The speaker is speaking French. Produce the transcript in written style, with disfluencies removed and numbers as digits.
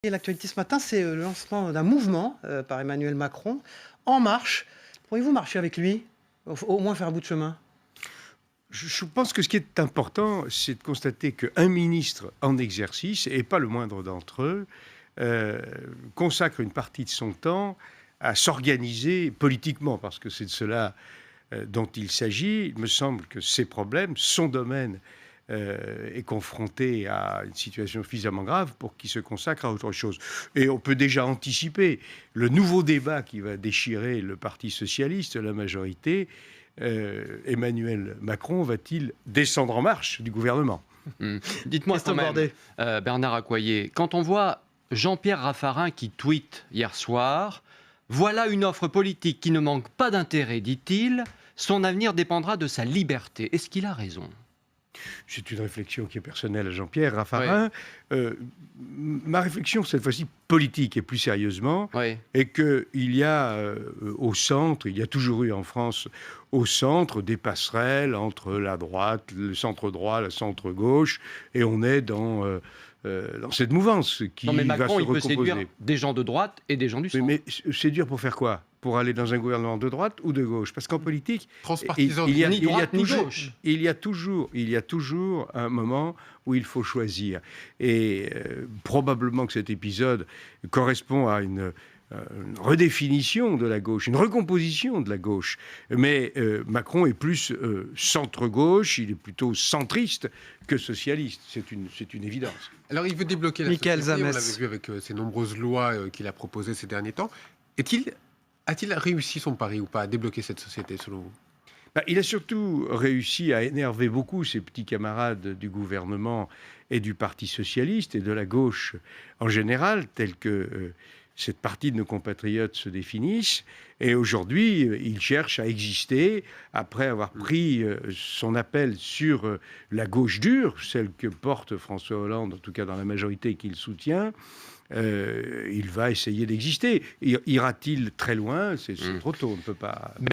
Et l'actualité ce matin, c'est le lancement d'un mouvement par Emmanuel Macron, En Marche. Pourriez-vous marcher avec lui, au moins faire un bout de chemin? Je pense que ce qui est important, c'est de constater qu'un ministre en exercice, et pas le moindre d'entre eux, consacre une partie de son temps à s'organiser politiquement, parce que c'est de cela dont il s'agit. Il me semble que ses problèmes, son domaine, est confronté à une situation suffisamment grave pour qu'il se consacre à autre chose. Et on peut déjà anticiper le nouveau débat qui va déchirer le Parti socialiste, la majorité. Emmanuel Macron va-t-il descendre en marche du gouvernement? Dites-moi quand Christophe même, Bordet. Bernard Accoyer, quand on voit Jean-Pierre Raffarin qui tweet hier soir, voilà une offre politique qui ne manque pas d'intérêt, dit-il, son avenir dépendra de sa liberté. Est-ce qu'il a raison? C'est une réflexion qui est personnelle à Jean-Pierre Raffarin. Ma réflexion, cette fois-ci politique et plus sérieusement, Oui. est qu'il y a au centre, il y a toujours eu en France, au centre, des passerelles entre la droite, le centre-droit, le centre-gauche, et on est dans cette mouvance qui Non mais va Macron, se il peut recomposer. séduire des gens de droite et des gens du centre. Mais séduire pour faire quoi? Pour aller dans un gouvernement de droite ou de gauche? Parce qu'en politique, Transpartisan, ni droite ni gauche. il y a toujours un moment où il faut choisir. Et probablement que cet épisode correspond à une redéfinition de la gauche, une recomposition de la gauche. Mais Macron est plus centre-gauche, il est plutôt centriste que socialiste. C'est une évidence. Alors, il veut débloquer la Michael société, on Zames. l'avait vu avec ces nombreuses lois qu'il a proposées ces derniers temps. A-t-il réussi son pari ou pas à débloquer cette société, selon vous? Il a surtout réussi à énerver beaucoup ses petits camarades du gouvernement et du Parti socialiste et de la gauche en général, tels que cette partie de nos compatriotes se définissent. Et aujourd'hui, il cherche à exister après avoir pris son appel sur la gauche dure, celle que porte François Hollande, en tout cas dans la majorité qu'il soutient. Il va essayer d'exister. Ira-t-il très loin? C'est trop tôt, on ne peut pas...